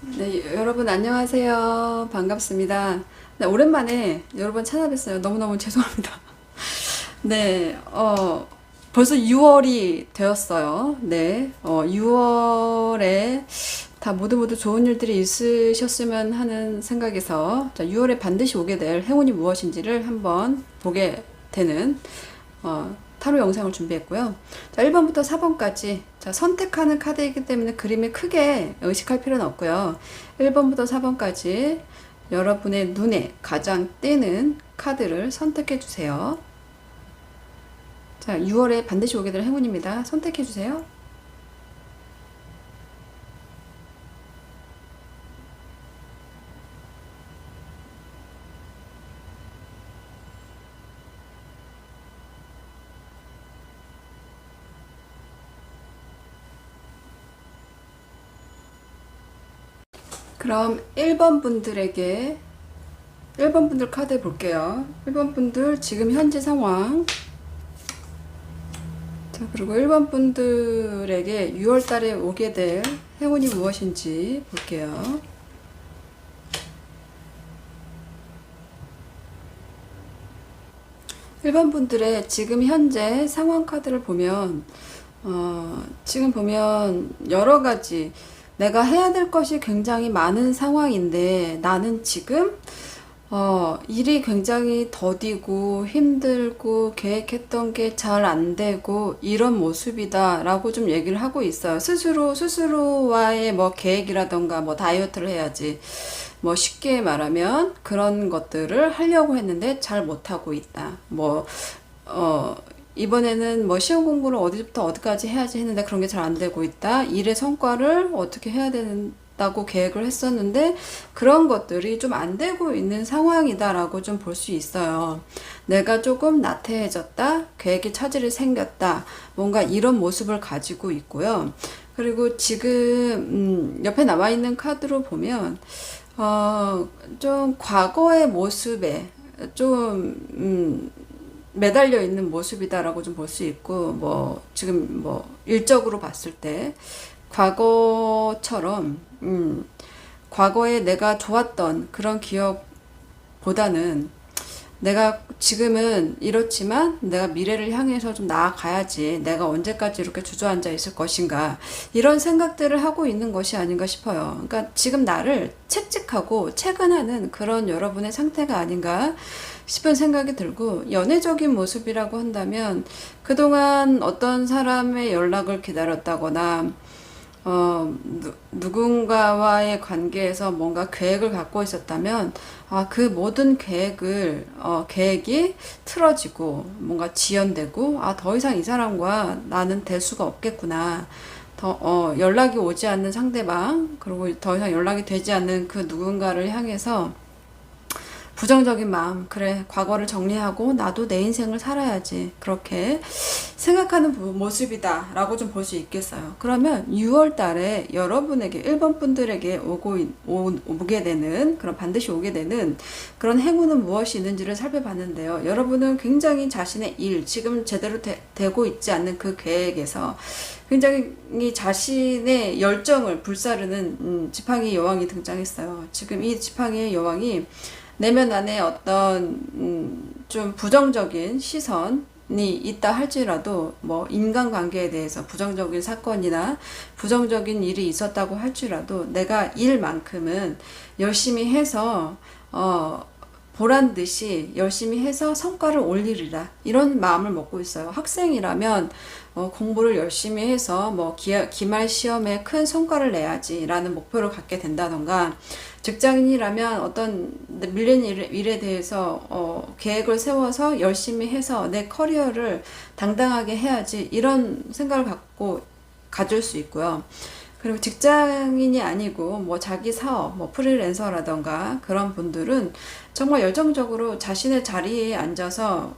네, 여러분 안녕하세요. 반갑습니다. 네, 오랜만에 여러분 찾아뵀어요. 너무너무 죄송합니다. 네, 벌써 6월이 되었어요. 네, 6월에 다 모두 좋은 일들이 있으셨으면 하는 생각에서, 자, 6월에 반드시 오게 될 행운이 무엇인지를 한번 보게 되는, 타로 영상을 준비했고요. 자, 1번부터 4번까지. 자, 선택하는 카드이기 때문에 그림에 크게 의식할 필요는 없고요. 1번부터 4번까지 여러분의 눈에 가장 띄는 카드를 선택해 주세요. 자, 6월에 반드시 오게 될 행운입니다. 선택해 주세요. 그럼 1번 분들에게 1번 분들 카드 볼게요. 1번 분들 지금 현재 상황. 자, 그리고 1번 분들에게 6월 달에 오게 될 행운이 무엇인지 볼게요. 1번 분들의 지금 현재 상황 카드를 보면, 지금 보면 여러 가지 내가 해야 될 것이 굉장히 많은 상황인데 나는 지금 일이 굉장히 더디고 힘들고 계획했던 게 잘 안 되고 이런 모습이다라고 좀 얘기를 하고 있어요. 스스로와의 뭐 계획이라던가 뭐 다이어트를 해야지. 뭐 쉽게 말하면 그런 것들을 하려고 했는데 잘 못하고 있다. 어, 이번에는 뭐 시험 공부를 어디부터 어디까지 해야지 했는데 그런 게 잘 안 되고 있다. 일의 성과를 어떻게 해야 된다고 계획을 했었는데 그런 것들이 좀 안 되고 있는 상황이다라고 좀 볼 수 있어요. 내가 조금 나태해졌다. 계획에 차질이 생겼다. 뭔가 이런 모습을 가지고 있고요. 그리고 지금 옆에 나와 있는 카드로 보면 좀 과거의 모습에 좀 매달려 있는 모습이다라고 좀 볼 수 있고, 뭐 지금 뭐 일적으로 봤을 때 과거처럼 과거에 내가 좋았던 그런 기억보다는 내가 지금은 이렇지만 내가 미래를 향해서 좀 나아가야지. 내가 언제까지 이렇게 주저앉아 있을 것인가. 이런 생각들을 하고 있는 것이 아닌가 싶어요. 그러니까 지금 나를 채찍하고 채근하는 그런 여러분의 상태가 아닌가 싶은 생각이 들고, 연애적인 모습이라고 한다면 그동안 어떤 사람의 연락을 기다렸다거나 누군가와의 관계에서 뭔가 계획을 갖고 있었다면, 그 모든 계획이 틀어지고, 뭔가 지연되고, 더 이상 이 사람과 나는 될 수가 없겠구나. 연락이 오지 않는 상대방, 그리고 더 이상 연락이 되지 않는 그 누군가를 향해서 부정적인 마음, 그래, 과거를 정리하고 나도 내 인생을 살아야지. 그렇게 생각하는 모습이다 라고 좀 볼 수 있겠어요. 그러면 6월 달에 여러분에게 1번 분들에게 오게 되는, 그런 반드시 오게 되는 그런 행운은 무엇이 있는지를 살펴봤는데요. 여러분은 굉장히 자신의 일, 지금 제대로 되고 있지 않는 그 계획에서 굉장히 자신의 열정을 불사르는 지팡이 여왕이 등장했어요. 지금 이 지팡이 여왕이 내면 안에 어떤 좀 부정적인 시선이 있다 할지라도, 뭐 인간관계에 대해서 부정적인 사건이나 부정적인 일이 있었다고 할지라도 내가 일만큼은 열심히 해서 보란 듯이 열심히 해서 성과를 올리리라, 이런 마음을 먹고 있어요. 학생이라면 공부를 열심히 해서 뭐 기말 시험에 큰 성과를 내야지 라는 목표를 갖게 된다던가, 직장인이라면 어떤 밀린 일에 대해서 계획을 세워서 열심히 해서 내 커리어를 당당하게 해야지, 이런 생각을 가질 수 있고요. 그리고 직장인이 아니고 뭐 자기 사업, 뭐 프리랜서라던가 그런 분들은 정말 열정적으로 자신의 자리에 앉아서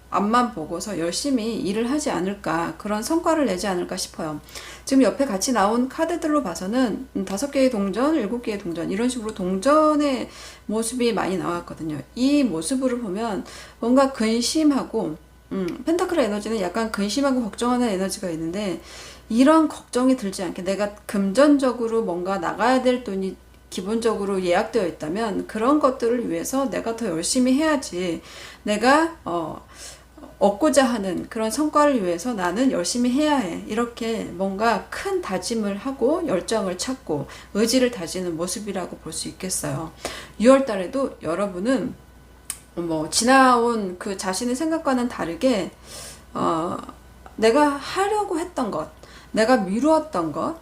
앞만 보고서 열심히 일을 하지 않을까, 그런 성과를 내지 않을까 싶어요. 지금 옆에 같이 나온 카드들로 봐서는 5개의 동전, 7개의 동전, 이런 식으로 동전의 모습이 많이 나왔거든요. 이 모습으로 보면 뭔가 근심하고, 펜타클의 에너지는 약간 근심하고 걱정하는 에너지가 있는데, 이런 걱정이 들지 않게 내가 금전적으로 뭔가 나가야 될 돈이 기본적으로 예약되어 있다면 그런 것들을 위해서 내가 더 열심히 해야지. 내가 얻고자 하는 그런 성과를 위해서 나는 열심히 해야 해. 이렇게 뭔가 큰 다짐을 하고 열정을 찾고 의지를 다지는 모습이라고 볼 수 있겠어요. 6월 달에도 여러분은 뭐 지나온 그 자신의 생각과는 다르게 내가 하려고 했던 것, 내가 미루었던 것,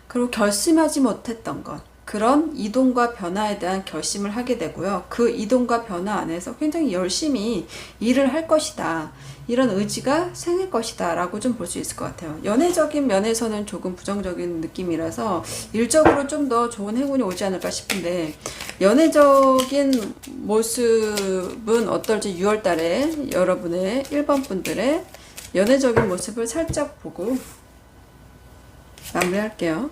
그리고 결심하지 못했던 것, 그런 이동과 변화에 대한 결심을 하게 되고요. 그 이동과 변화 안에서 굉장히 열심히 일을 할 것이다. 이런 의지가 생길 것이다 라고 좀 볼 수 있을 것 같아요. 연애적인 면에서는 조금 부정적인 느낌이라서 일적으로 좀 더 좋은 행운이 오지 않을까 싶은데, 연애적인 모습은 어떨지 6월 달에 여러분의 1번 분들의 연애적인 모습을 살짝 보고 마무리할게요.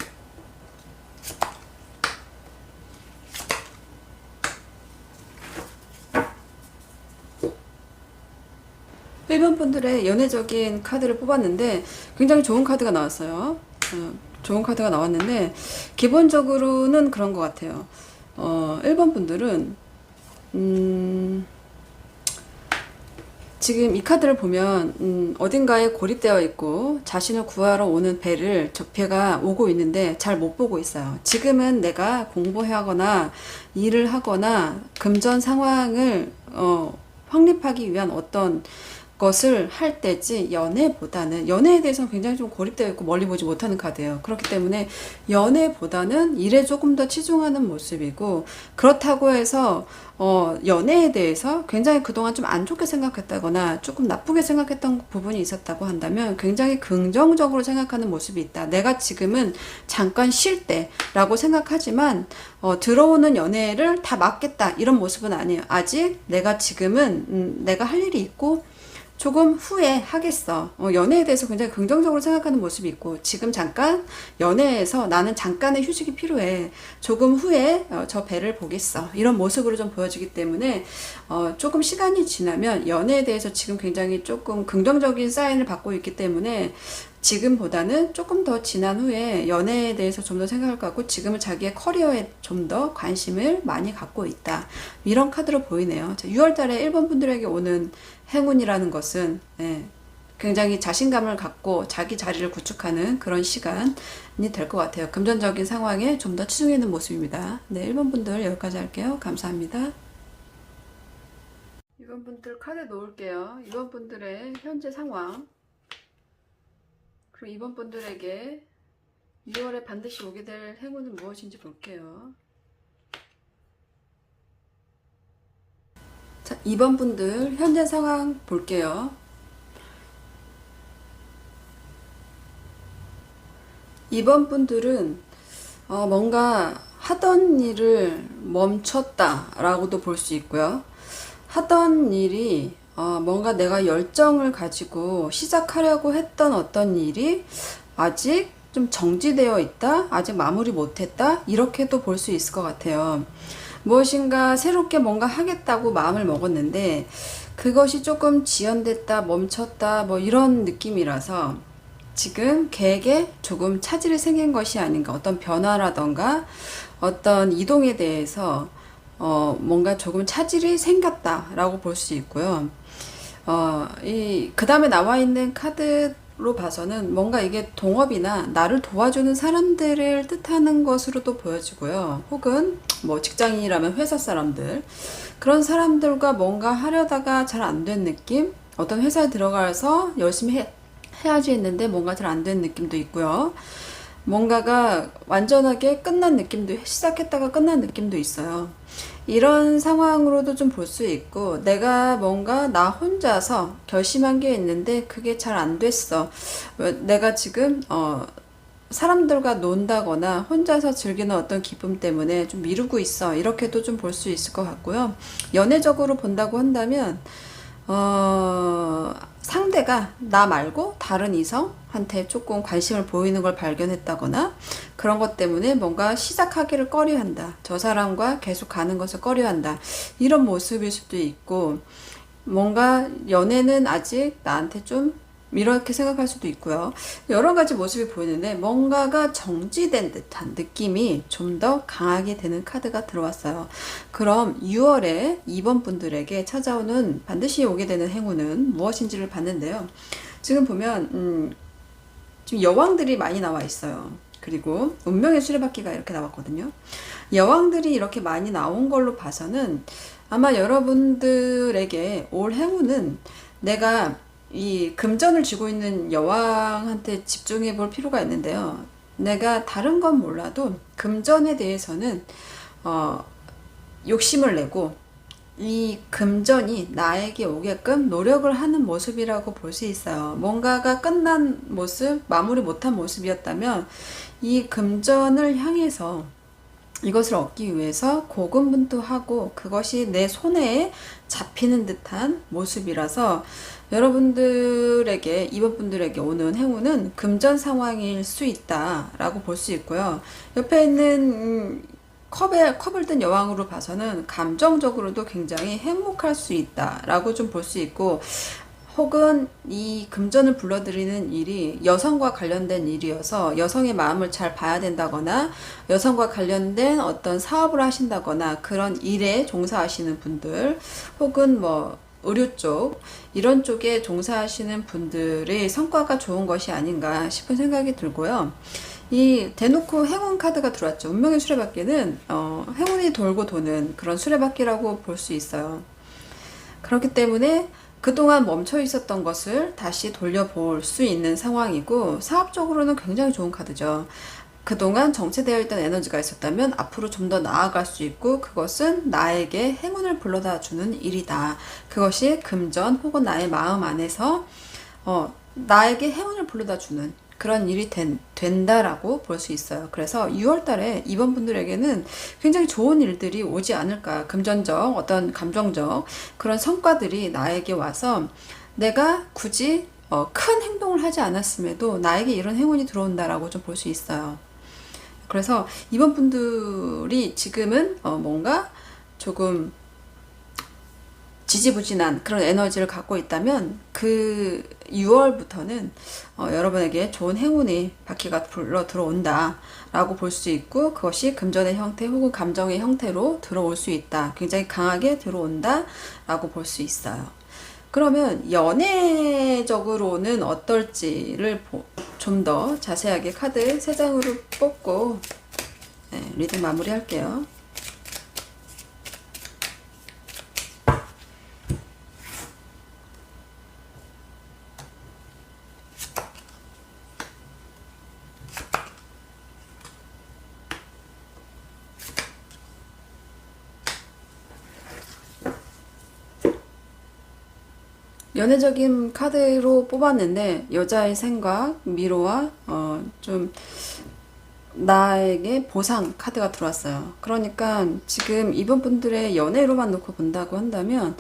1번 분들의 연애적인 카드를 뽑았는데 굉장히 좋은 카드가 나왔어요. 좋은 카드가 나왔는데 기본적으로는 그런 것 같아요. 1번 분들은 지금 이 카드를 보면 어딘가에 고립되어 있고 자신을 구하러 오는 배를 저 배가 오고 있는데 잘 못 보고 있어요. 지금은 내가 공부하거나 일을 하거나 금전 상황을 확립하기 위한 어떤 것을 할 때지, 연애보다는, 연애에 대해서는 굉장히 좀 고립되어 있고 멀리 보지 못하는 카드예요. 그렇기 때문에 연애보다는 일에 조금 더 치중하는 모습이고, 그렇다고 해서 연애에 대해서 굉장히 그동안 좀 안 좋게 생각했다거나 조금 나쁘게 생각했던 부분이 있었다고 한다면 굉장히 긍정적으로 생각하는 모습이 있다. 내가 지금은 잠깐 쉴 때라고 생각하지만 들어오는 연애를 다 막겠다 이런 모습은 아니에요. 아직 내가 지금은 내가 할 일이 있고 조금 후에 하겠어. 연애에 대해서 굉장히 긍정적으로 생각하는 모습이 있고, 지금 잠깐 연애에서 나는 잠깐의 휴식이 필요해. 조금 후에 저 배를 보겠어. 이런 모습으로 좀 보여지기 때문에 조금 시간이 지나면 연애에 대해서 지금 굉장히 조금 긍정적인 사인을 받고 있기 때문에 지금보다는 조금 더 지난 후에 연애에 대해서 좀 더 생각을 갖고 지금은 자기의 커리어에 좀 더 관심을 많이 갖고 있다. 이런 카드로 보이네요. 6월 달에 1번 분들에게 오는 행운이라는 것은 굉장히 자신감을 갖고 자기 자리를 구축하는 그런 시간이 될 것 같아요. 금전적인 상황에 좀 더 치중해 있는 모습입니다. 네, 1번 분들 여기까지 할게요. 감사합니다. 2번 분들 카드 놓을게요. 2번 분들의 현재 상황, 그리고 2번 분들에게 6월에 반드시 오게 될 행운은 무엇인지 볼게요. 자, 2번 분들 현재 상황 볼게요. 2번 분들은 뭔가 하던 일을 멈췄다 라고도 볼 수 있고요. 하던 일이 뭔가 내가 열정을 가지고 시작하려고 했던 어떤 일이 아직 좀 정지되어 있다, 아직 마무리 못했다, 이렇게도 볼 수 있을 것 같아요. 무엇인가 새롭게 뭔가 하겠다고 마음을 먹었는데 그것이 조금 지연됐다, 멈췄다, 뭐 이런 느낌이라서 지금 계획에 조금 차질이 생긴 것이 아닌가. 어떤 변화라던가 어떤 이동에 대해서 뭔가 조금 차질이 생겼다라고 볼 수 있고요. 그 다음에 나와 있는 카드로 봐서는 뭔가 이게 동업이나 나를 도와주는 사람들을 뜻하는 것으로도 보여지고요. 혹은 뭐 직장인이라면 회사 사람들, 그런 사람들과 뭔가 하려다가 잘 안 된 느낌? 어떤 회사에 들어가서 열심히 해야지 했는데 뭔가 잘 안 된 느낌도 있고요. 뭔가가 완전하게 끝난 느낌도, 시작했다가 끝난 느낌도 있어요. 이런 상황으로도 좀 볼 수 있고, 내가 뭔가 나 혼자서 결심한 게 있는데 그게 잘 안 됐어. 내가 지금 사람들과 논다거나 혼자서 즐기는 어떤 기쁨 때문에 좀 미루고 있어. 이렇게도 좀 볼 수 있을 것 같고요. 연애적으로 본다고 한다면 상대가 나 말고 다른 이성한테 조금 관심을 보이는 걸 발견했다거나 그런 것 때문에 뭔가 시작하기를 꺼려한다. 저 사람과 계속 가는 것을 꺼려한다. 이런 모습일 수도 있고, 뭔가 연애는 아직 나한테 좀 이렇게 생각할 수도 있고요. 여러 가지 모습이 보이는데 뭔가가 정지된 듯한 느낌이 좀 더 강하게 되는 카드가 들어왔어요. 그럼 6월에 2번 분들에게 찾아오는 반드시 오게 되는 행운은 무엇인지를 봤는데요. 지금 보면 지금 여왕들이 많이 나와 있어요. 그리고 운명의 수레바퀴가 이렇게 나왔거든요. 여왕들이 이렇게 많이 나온 걸로 봐서는 아마 여러분들에게 올 행운은 내가 이 금전을 쥐고 있는 여왕한테 집중해 볼 필요가 있는데요. 내가 다른 건 몰라도 금전에 대해서는 욕심을 내고 이 금전이 나에게 오게끔 노력을 하는 모습이라고 볼 수 있어요. 뭔가가 끝난 모습, 마무리 못한 모습이었다면 이 금전을 향해서 이것을 얻기 위해서 고군분투하고 그것이 내 손에 잡히는 듯한 모습이라서 여러분들에게, 이번 분들에게 오는 행운은 금전 상황일 수 있다라고 볼 수 있고요. 옆에 있는 컵을 든 여왕으로 봐서는 감정적으로도 굉장히 행복할 수 있다라고 좀 볼 수 있고, 혹은 이 금전을 불러들이는 일이 여성과 관련된 일이어서 여성의 마음을 잘 봐야 된다거나 여성과 관련된 어떤 사업을 하신다거나 그런 일에 종사하시는 분들, 혹은 뭐 의료 쪽, 이런 쪽에 종사하시는 분들의 성과가 좋은 것이 아닌가 싶은 생각이 들고요. 이 대놓고 행운 카드가 들어왔죠. 운명의 수레바퀴는 행운이 돌고 도는 그런 수레바퀴라고 볼 수 있어요. 그렇기 때문에 그동안 멈춰 있었던 것을 다시 돌려볼 수 있는 상황이고, 사업적으로는 굉장히 좋은 카드죠. 그동안 정체되어 있던 에너지가 있었다면 앞으로 좀 더 나아갈 수 있고, 그것은 나에게 행운을 불러다 주는 일이다. 그것이 금전 혹은 나의 마음 안에서 나에게 행운을 불러다 주는 그런 일이 된다라고 볼 수 있어요. 그래서 6월 달에 이번 분들에게는 굉장히 좋은 일들이 오지 않을까. 금전적, 어떤 감정적 그런 성과들이 나에게 와서 내가 굳이 큰 행동을 하지 않았음에도 나에게 이런 행운이 들어온다라고 좀 볼 수 있어요. 그래서 이번 분들이 지금은 뭔가 조금 지지부진한 그런 에너지를 갖고 있다면 그 6월부터는 여러분에게 좋은 행운의 바퀴가 불러 들어온다 라고 볼 수 있고, 그것이 금전의 형태 혹은 감정의 형태로 들어올 수 있다. 굉장히 강하게 들어온다 라고 볼 수 있어요. 그러면 연애적으로는 어떨지를 좀 더 자세하게 카드 3장으로 뽑고 리딩 마무리 할게요. 연애적인 카드로 뽑았는데 여자의 생각, 미로와 좀 나에게 보상 카드가 들어왔어요. 그러니까 지금 이번 분들의 연애로만 놓고 본다고 한다면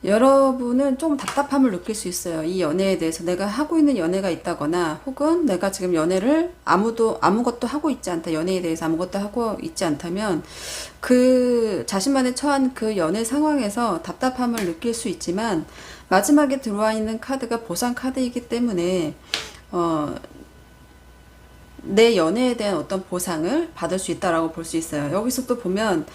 여러분은 좀 답답함을 느낄 수 있어요. 이 연애에 대해서 내가 하고 있는 연애가 있다거나, 혹은 내가 지금 연애를 아무것도 하고 있지 않다, 연애에 대해서 아무것도 하고 있지 않다면 그 자신만의 처한 그 연애 상황에서 답답함을 느낄 수 있지만, 마지막에 들어와 있는 카드가 보상 카드이기 때문에 내 연애에 대한 어떤 보상을 받을 수 있다라고 볼 수 있어요. 여기서 또 보면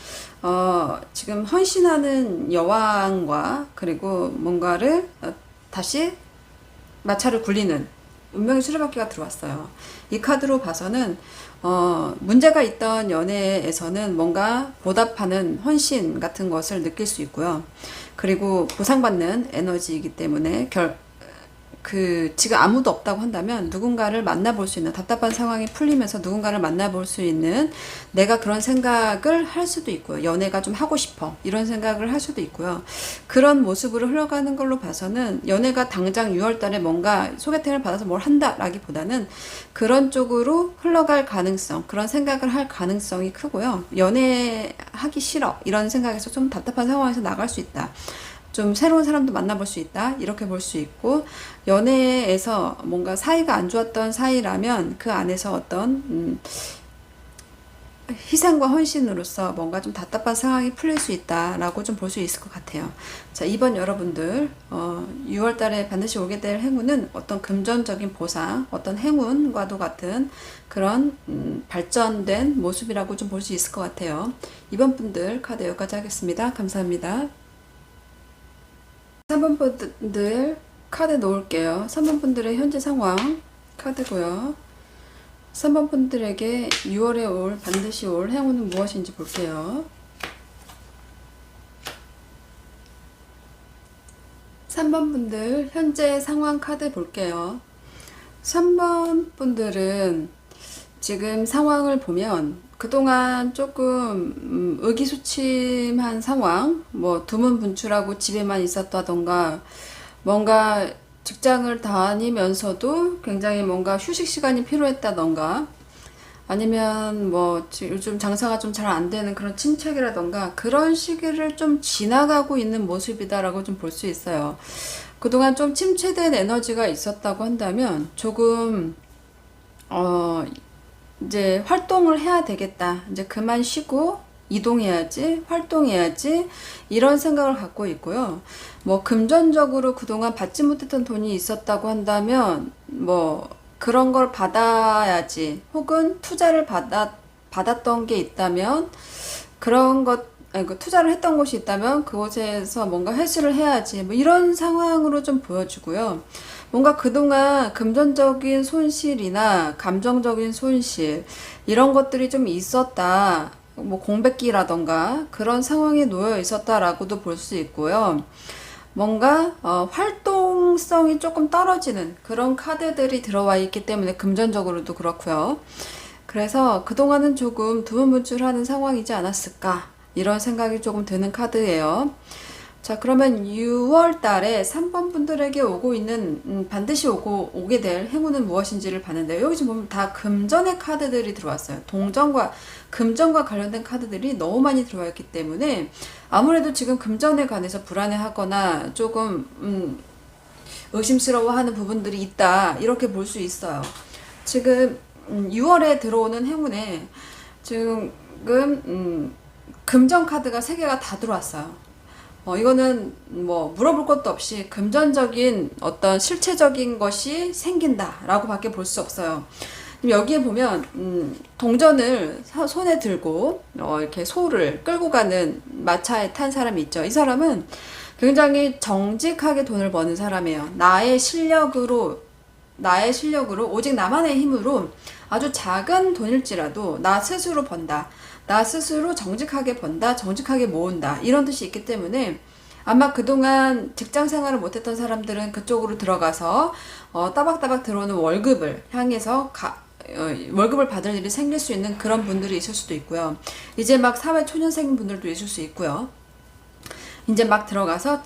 지금 헌신하는 여왕과, 그리고 뭔가를 다시 마찰을 굴리는 운명의 수레바퀴가 들어왔어요. 이 카드로 봐서는 문제가 있던 연애에서는 뭔가 보답하는 헌신 같은 것을 느낄 수 있고요. 그리고 보상받는 에너지이기 때문에 지금 아무도 없다고 한다면 누군가를 만나볼 수 있는, 답답한 상황이 풀리면서 누군가를 만나볼 수 있는, 내가 그런 생각을 할 수도 있고요. 연애가 좀 하고 싶어, 이런 생각을 할 수도 있고요. 그런 모습으로 흘러가는 걸로 봐서는 연애가 당장 6월 달에 뭔가 소개팅을 받아서 뭘 한다라기보다는 그런 쪽으로 흘러갈 가능성, 그런 생각을 할 가능성이 크고요. 연애하기 싫어, 이런 생각에서 좀 답답한 상황에서 나갈 수 있다. 좀 새로운 사람도 만나볼 수 있다, 이렇게 볼 수 있고, 연애에서 뭔가 사이가 안 좋았던 사이라면 그 안에서 어떤 희생과 헌신으로서 뭔가 좀 답답한 상황이 풀릴 수 있다라고 좀 볼 수 있을 것 같아요. 자, 이번 여러분들 6월 달에 반드시 오게 될 행운은 어떤 금전적인 보상, 어떤 행운과도 같은 그런 발전된 모습이라고 좀 볼 수 있을 것 같아요. 이번 분들 카드 여기까지 하겠습니다. 감사합니다. 3번 분들 카드 놓을게요. 3번 분들의 현재 상황 카드고요. 3번 분들에게 6월에 반드시 올 행운은 무엇인지 볼게요. 3번 분들 현재 상황 카드 볼게요. 3번 분들은 지금 상황을 보면 그동안 조금 의기소침한 상황, 뭐 두문분출하고 집에만 있었다던가 뭔가 직장을 다니면서도 굉장히 뭔가 휴식 시간이 필요했다던가 아니면 뭐 요즘 장사가 좀 잘 안 되는 그런 침체기라던가 그런 시기를 좀 지나가고 있는 모습이다라고 좀 볼 수 있어요. 그동안 좀 침체된 에너지가 있었다고 한다면 조금 이제 활동을 해야 되겠다. 이제 그만 쉬고 이동해야지, 활동해야지, 이런 생각을 갖고 있고요. 뭐, 금전적으로 그동안 받지 못했던 돈이 있었다고 한다면, 뭐, 그런 걸 받아야지, 혹은 투자를 받았던 게 있다면, 그런 것, 아니, 그 투자를 했던 곳이 있다면, 그곳에서 뭔가 회수를 해야지, 뭐, 이런 상황으로 좀 보여주고요. 뭔가 그동안 금전적인 손실이나 감정적인 손실, 이런 것들이 좀 있었다. 뭐 공백기라던가 그런 상황에 놓여 있었다라고도 볼 수 있고요. 뭔가 활동성이 조금 떨어지는 그런 카드들이 들어와 있기 때문에 금전적으로도 그렇고요. 그래서 그동안은 조금 두문분출하는 상황이지 않았을까 이런 생각이 조금 드는 카드예요. 자, 그러면 6월 달에 3번 분들에게 오고 있는 반드시 오게 될 행운은 무엇인지를 봤는데요. 여기 지금 보면 다 금전의 카드들이 들어왔어요. 동전과 금전과 관련된 카드들이 너무 많이 들어와 있기 때문에 아무래도 지금 금전에 관해서 불안해하거나 조금 의심스러워하는 부분들이 있다 이렇게 볼 수 있어요. 지금 6월에 들어오는 행운에 지금 금전 카드가 3개가 다 들어왔어요. 이거는 뭐 물어볼 것도 없이 금전적인 어떤 실체적인 것이 생긴다라고 밖에 볼 수 없어요. 여기에 보면 동전을 손에 들고 이렇게 소를 끌고 가는 마차에 탄 사람이 있죠. 이 사람은 굉장히 정직하게 돈을 버는 사람이에요. 나의 실력으로 오직 나만의 힘으로 아주 작은 돈일지라도 나 스스로 번다. 나 스스로 정직하게 번다, 정직하게 모은다. 이런 뜻이 있기 때문에 아마 그동안 직장 생활을 못했던 사람들은 그쪽으로 들어가서 따박따박 들어오는 월급을 향해서 월급을 받을 일이 생길 수 있는 그런 분들이 있을 수도 있고요. 이제 막 사회 초년생 분들도 있을 수 있고요. 이제 막 들어가서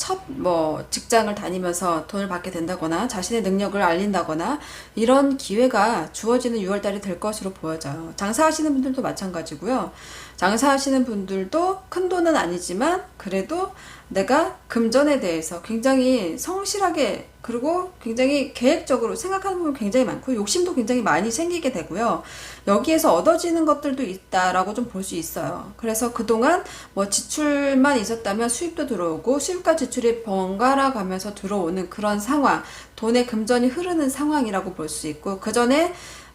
직장을 다니면서 돈을 받게 된다거나 자신의 능력을 알린다거나 이런 기회가 주어지는 6월달이 될 것으로 보여져요. 장사하시는 분들도 마찬가지고요. 장사하시는 분들도 큰 돈은 아니지만 그래도 내가 금전에 대해서 굉장히 성실하게 그리고 굉장히 계획적으로 생각하는 부분이 굉장히 많고 욕심도 굉장히 많이 생기게 되고요. 여기에서 얻어지는 것들도 있다라고 좀 볼 수 있어요. 그래서 그동안 뭐 지출만 있었다면 수입도 들어오고 수입과 지출이 번갈아 가면서 들어오는 그런 상황, 돈의 금전이 흐르는 상황이라고 볼 수 있고 그 전에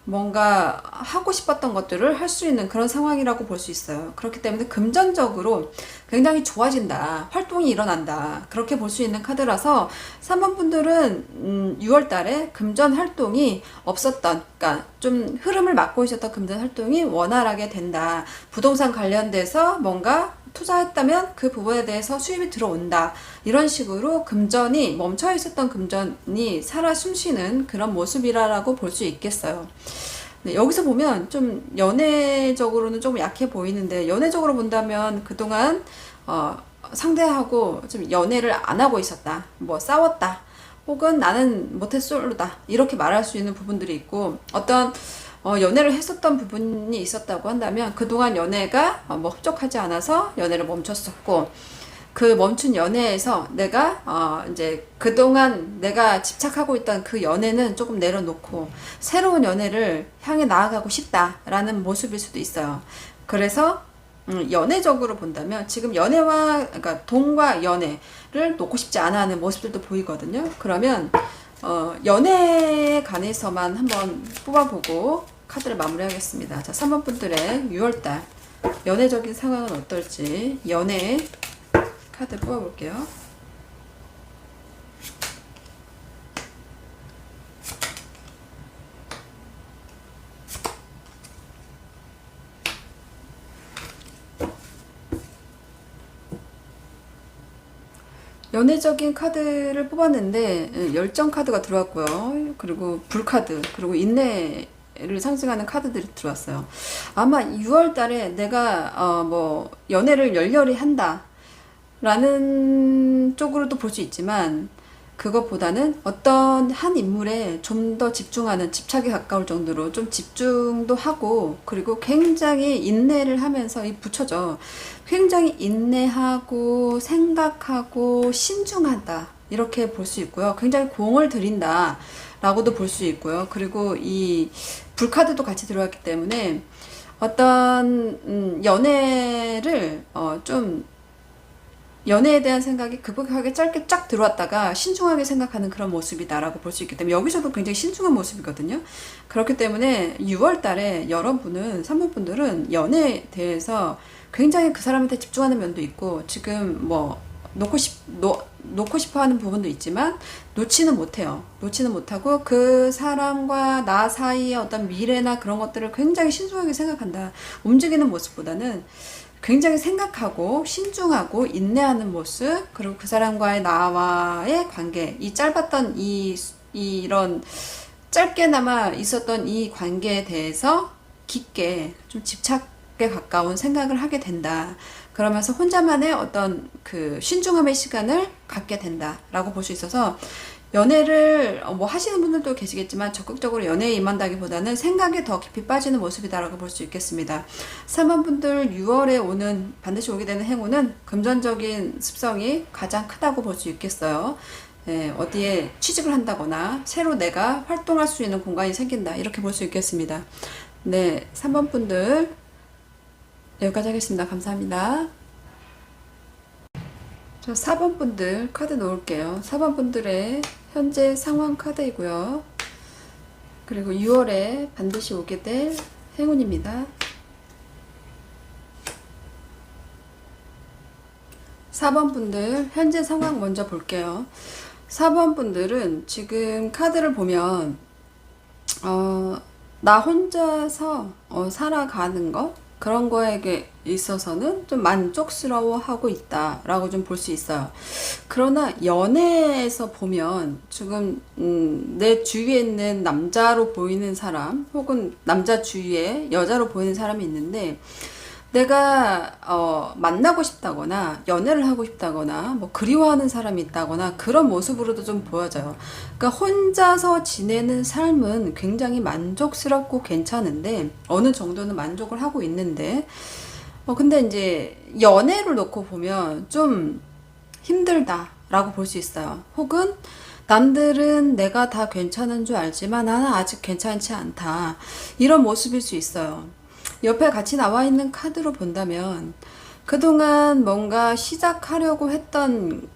뭔가 하고 싶었던 것들을 할 수 있는 그런 상황이라고 볼 수 있어요. 그렇기 때문에 금전적으로 굉장히 좋아진다. 활동이 일어난다. 그렇게 볼 수 있는 카드라서 3번 분들은 6월 달에 금전 활동이 없었던, 그러니까 좀 흐름을 막고 있었던 금전 활동이 원활하게 된다. 부동산 관련돼서 뭔가 투자했다면 그 부분에 대해서 수입이 들어온다. 이런 식으로 금전이 멈춰 있었던 금전이 살아 숨쉬는 그런 모습이라고 볼 수 있겠어요. 네, 여기서 보면 좀 연애적으로는 좀 약해 보이는데 연애적으로 본다면 그동안 상대하고 좀 연애를 안 하고 있었다. 뭐 싸웠다. 혹은 나는 모태솔로다. 이렇게 말할 수 있는 부분들이 있고 어떤 연애를 했었던 부분이 있었다고 한다면 그동안 연애가 뭐 흡족하지 않아서 연애를 멈췄었고 그 멈춘 연애에서 내가 이제 그동안 내가 집착하고 있던 그 연애는 조금 내려놓고 새로운 연애를 향해 나아가고 싶다라는 모습일 수도 있어요. 그래서 연애적으로 본다면 지금 연애와 그러니까 돈과 연애를 놓고 싶지 않아 하는 모습들도 보이거든요. 그러면 연애에 관해서만 한번 뽑아보고 카드를 마무리하겠습니다. 자, 3번 분들의 6월달 연애적인 상황은 어떨지 연애 카드 뽑아볼게요. 연애적인 카드를 뽑았는데 열정 카드가 들어왔고요. 그리고 불 카드, 그리고 인내를 상징하는 카드들이 들어왔어요. 아마 6월 달에 내가 뭐 연애를 열렬히 한다 라는 쪽으로도 볼 수 있지만 그것보다는 어떤 한 인물에 좀 더 집중하는 집착에 가까울 정도로 좀 집중도 하고 그리고 굉장히 인내를 하면서 이 붙여져 굉장히 인내하고 생각하고 신중하다 이렇게 볼 수 있고요. 굉장히 공을 들인다 라고도 볼 수 있고요. 그리고 이 불카드도 같이 들어왔기 때문에 어떤 연애를 좀 연애에 대한 생각이 급격하게 짧게 쫙 들어왔다가 신중하게 생각하는 그런 모습이다라고 볼 수 있기 때문에 여기서도 굉장히 신중한 모습이거든요. 그렇기 때문에 6월 달에 여러분은 3번 분들은 연애에 대해서 굉장히 그 사람한테 집중하는 면도 있고 지금 뭐 놓고 싶어 하는 부분도 있지만 놓지는 못해요. 놓지는 못하고 그 사람과 나 사이의 어떤 미래나 그런 것들을 굉장히 신중하게 생각한다. 움직이는 모습보다는 굉장히 생각하고 신중하고 인내하는 모습 그리고 그 사람과의 나와의 관계 이 짧았던 이런 짧게나마 있었던 이 관계에 대해서 깊게 좀 집착에 가까운 생각을 하게 된다. 그러면서 혼자만의 어떤 그 신중함의 시간을 갖게 된다라고 볼 수 있어서 연애를 뭐 하시는 분들도 계시겠지만 적극적으로 연애에 임한다기보다는 생각에 더 깊이 빠지는 모습이다라고 볼 수 있겠습니다. 3번 분들 6월에 오는 반드시 오게 되는 행운은 금전적인 습성이 가장 크다고 볼 수 있겠어요. 어디에 취직을 한다거나 새로 내가 활동할 수 있는 공간이 생긴다 이렇게 볼 수 있겠습니다. 네, 3번 분들 여기까지 하겠습니다. 감사합니다. 저 4번 분들 카드 놓을게요. 4번 분들의 현재 상황 카드이고요. 그리고 6월에 반드시 오게 될 행운입니다. 4번 분들 현재 상황 먼저 볼게요. 4번 분들은 지금 카드를 보면 나 혼자서 살아가는 거 그런 거에 있어서는 좀 만족스러워하고 있다라고 좀 볼 수 있어요. 그러나 연애에서 보면 지금 내 주위에 있는 남자로 보이는 사람 혹은 남자 주위에 여자로 보이는 사람이 있는데 내가 만나고 싶다거나 연애를 하고 싶다거나 뭐 그리워하는 사람이 있다거나 그런 모습으로도 좀 보여져요. 그러니까 혼자서 지내는 삶은 굉장히 만족스럽고 괜찮은데 어느 정도는 만족을 하고 있는데 근데 이제 연애를 놓고 보면 좀 힘들다라고 볼 수 있어요. 혹은 남들은 내가 다 괜찮은 줄 알지만 나는 아직 괜찮지 않다. 이런 모습일 수 있어요. 옆에 같이 나와 있는 카드로 본다면 그동안 뭔가 시작하려고 했던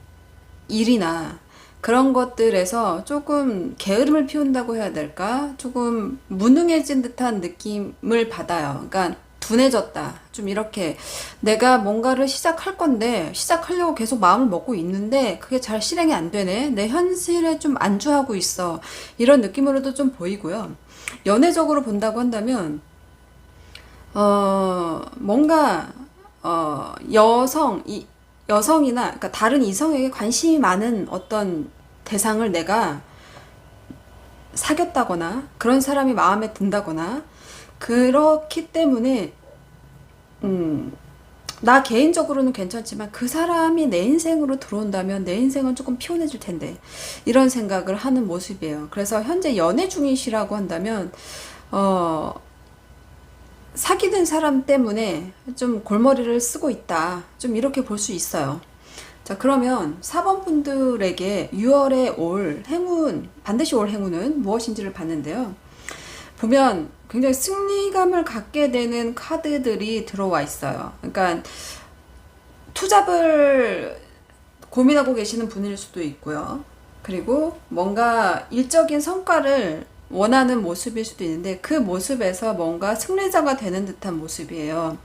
일이나 그런 것들에서 조금 게으름을 피운다고 해야 될까? 조금 무능해진 듯한 느낌을 받아요. 그러니까 둔해졌다. 좀 이렇게 내가 뭔가를 시작할 건데 시작하려고 계속 마음을 먹고 있는데 그게 잘 실행이 안 되네. 내 현실에 좀 안주하고 있어. 이런 느낌으로도 좀 보이고요. 연애적으로 본다고 한다면 뭔가 여성이나 그러니까 다른 이성에게 관심이 많은 어떤 대상을 내가 사귀었다거나 그런 사람이 마음에 든다거나 그렇기 때문에 나 개인적으로는 괜찮지만 그 사람이 내 인생으로 들어온다면 내 인생은 조금 피곤해질 텐데 이런 생각을 하는 모습이에요. 그래서 현재 연애 중이시라고 한다면 사귀는 사람 때문에 좀 골머리를 쓰고 있다. 좀 이렇게 볼 수 있어요. 자, 그러면 4번 분들에게 6월에 올 행운, 반드시 올 행운은 무엇인지를 봤는데요. 보면 굉장히 승리감을 갖게 되는 카드들이 들어와 있어요. 그러니까 투잡을 고민하고 계시는 분일 수도 있고요. 그리고 뭔가 일적인 성과를 원하는 모습일 수도 있는데 그 모습에서 뭔가 승리자가 되는 듯한 모습이에요.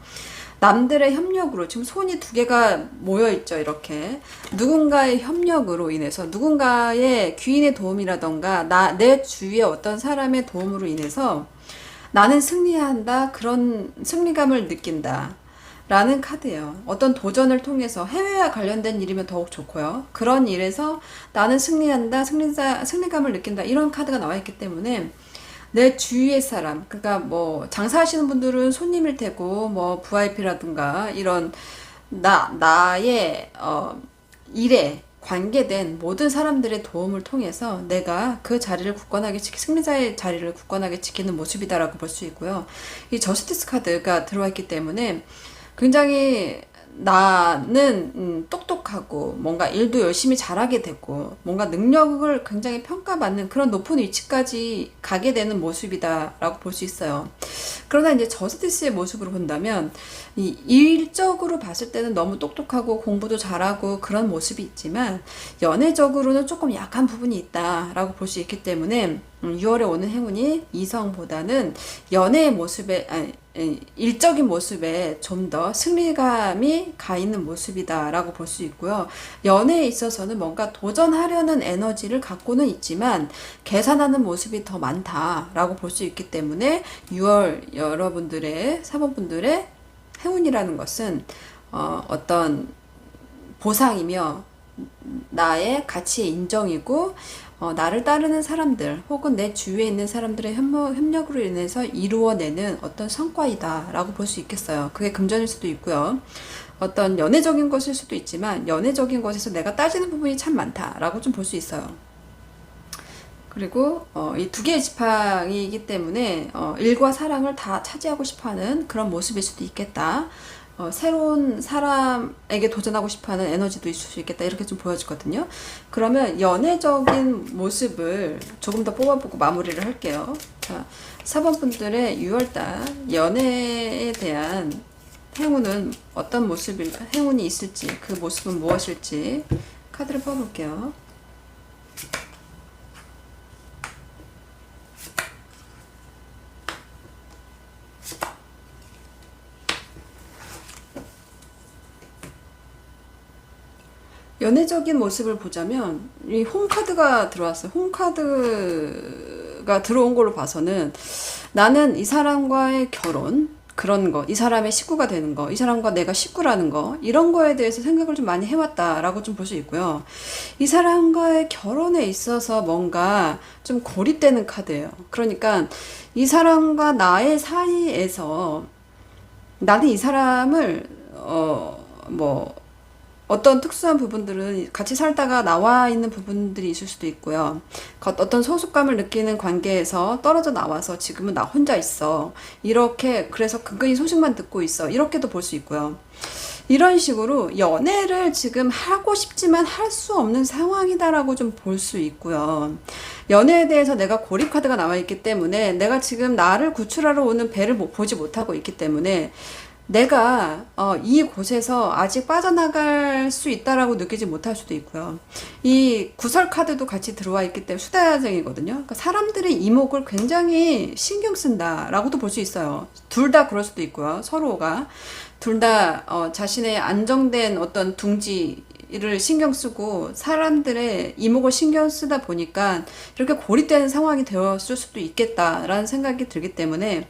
남들의 협력으로 지금 손이 두 개가 모여 있죠. 이렇게 누군가의 협력으로 인해서 누군가의 귀인의 도움이라던가 내 주위의 어떤 사람의 도움으로 인해서 나는 승리한다, 그런 승리감을 느낀다 라는 카드예요. 어떤 도전을 통해서 해외와 관련된 일이면 더욱 좋고요. 그런 일에서 나는 승리한다, 승리감을 느낀다, 이런 카드가 나와 있기 때문에 내 주위의 사람, 그러니까 뭐 장사하시는 분들은 손님일 테고, 뭐 VIP라든가 이런 나의 일에 관계된 모든 사람들의 도움을 통해서 내가 그 자리를 굳건하게 승리자의 자리를 굳건하게 지키는 모습이다라고 볼 수 있고요. 이 저스티스 카드가 들어와 있기 때문에 굉장히 나는 똑똑하고 뭔가 일도 열심히 잘하게 되고 뭔가 능력을 굉장히 평가받는 그런 높은 위치까지 가게 되는 모습이다라고 볼 수 있어요. 그러나 이제 저스티스의 모습으로 본다면 이 일적으로 봤을 때는 너무 똑똑하고 공부도 잘하고 그런 모습이 있지만 연애적으로는 조금 약한 부분이 있다라고 볼 수 있기 때문에 6월에 오는 행운이 이성보다는 연애의 모습에 일적인 모습에 좀 더 승리감이 가 있는 모습이다라고 볼 수 있고요. 연애에 있어서는 뭔가 도전하려는 에너지를 갖고는 있지만 계산하는 모습이 더 많다라고 볼 수 있기 때문에 6월 여러분들의 사모분들의 행운이라는 것은 어떤 보상이며 나의 가치의 인정이고 나를 따르는 사람들 혹은 내 주위에 있는 사람들의 협력으로 인해서 이루어내는 어떤 성과이다 라고 볼 수 있겠어요. 그게 금전일 수도 있고요. 어떤 연애적인 것일 수도 있지만 연애적인 것에서 내가 따지는 부분이 참 많다 라고 좀 볼 수 있어요. 그리고 이 두 개의 지팡이이기 때문에 일과 사랑을 다 차지하고 싶어하는 그런 모습일 수도 있겠다. 새로운 사람에게 도전하고 싶어하는 에너지도 있을 수 있겠다, 이렇게 좀 보여지거든요. 그러면 연애적인 모습을 조금 더 뽑아보고 마무리를 할게요. 자, 4번 분들의 6월달 연애에 대한 행운은 어떤 행운이 있을지, 그 모습은 무엇일지 카드를 뽑아볼게요. 연애적인 모습을 보자면 이 홈카드가 들어왔어요. 홈카드가 들어온 걸로 봐서는 나는 이 사람과의 결혼, 그런 거, 이 사람의 식구가 되는 거, 이 사람과 내가 식구라는 거, 이런 거에 대해서 생각을 좀 많이 해왔다라고 좀 볼 수 있고요. 이 사람과의 결혼에 있어서 뭔가 좀 고립되는 카드예요. 그러니까 이 사람과 나의 사이에서 나는 이 사람을 어떤 특수한 부분들은 같이 살다가 나와 있는 부분들이 있을 수도 있고요. 어떤 소속감을 느끼는 관계에서 떨어져 나와서 지금은 나 혼자 있어. 이렇게, 그래서 근근히 소식만 듣고 있어. 이렇게도 볼 수 있고요. 이런 식으로 연애를 지금 하고 싶지만 할 수 없는 상황이다라고 좀 볼 수 있고요. 연애에 대해서 내가 고립 카드가 나와 있기 때문에 내가 지금 나를 구출하러 오는 배를 보지 못하고 있기 때문에 내가 이곳에서 아직 빠져나갈 수 있다라고 느끼지 못할 수도 있고요. 이 구설 카드도 같이 들어와 있기 때문에 수다쟁이거든요. 그러니까 사람들의 이목을 굉장히 신경 쓴다라고도 볼 수 있어요. 둘 다 그럴 수도 있고요. 서로가 둘 다 자신의 안정된 어떤 둥지를 신경 쓰고 사람들의 이목을 신경 쓰다 보니까 이렇게 고립되는 상황이 되었을 수도 있겠다라는 생각이 들기 때문에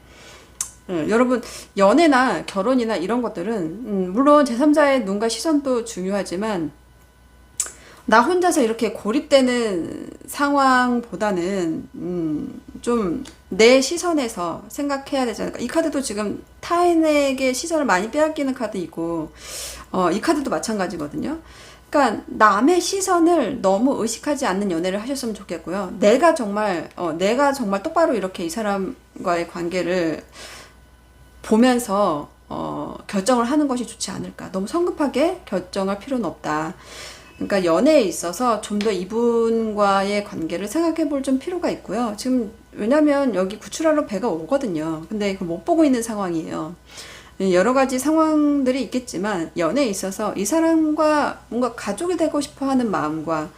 여러분, 연애나 결혼이나 이런 것들은 물론 제3자의 눈과 시선도 중요하지만 나 혼자서 이렇게 고립되는 상황보다는 좀 내 시선에서 생각해야 되지 않을까. 이 카드도 지금 타인에게 시선을 많이 빼앗기는 카드이고 이 카드도 마찬가지거든요. 그러니까 남의 시선을 너무 의식하지 않는 연애를 하셨으면 좋겠고요. 내가 정말 똑바로 이렇게 이 사람과의 관계를 보면서 결정을 하는 것이 좋지 않을까. 너무 성급하게 결정할 필요는 없다. 그러니까 연애에 있어서 좀 더 이분과의 관계를 생각해 볼 좀 필요가 있고요. 지금 왜냐면 여기 구출하러 배가 오거든요. 근데 그걸 못 보고 있는 상황이에요. 여러 가지 상황들이 있겠지만 연애에 있어서 이 사람과 뭔가 가족이 되고 싶어 하는 마음과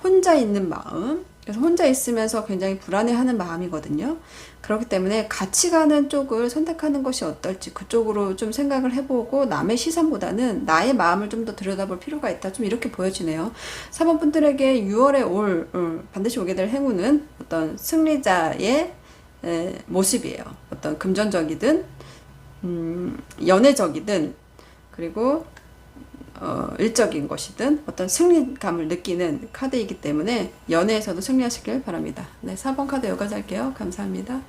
혼자 있는 마음, 그래서 혼자 있으면서 굉장히 불안해하는 마음이거든요. 그렇기 때문에 같이 가는 쪽을 선택하는 것이 어떨지 그쪽으로 좀 생각을 해보고 남의 시선보다는 나의 마음을 좀 더 들여다볼 필요가 있다. 좀 이렇게 보여지네요. 4번 분들에게 6월에 반드시 오게 될 행운은 어떤 승리자의 모습이에요. 어떤 금전적이든 연애적이든 그리고 일적인 것이든 어떤 승리감을 느끼는 카드이기 때문에 연애에서도 승리하시길 바랍니다. 네, 4번 카드 여기까지 할게요. 감사합니다.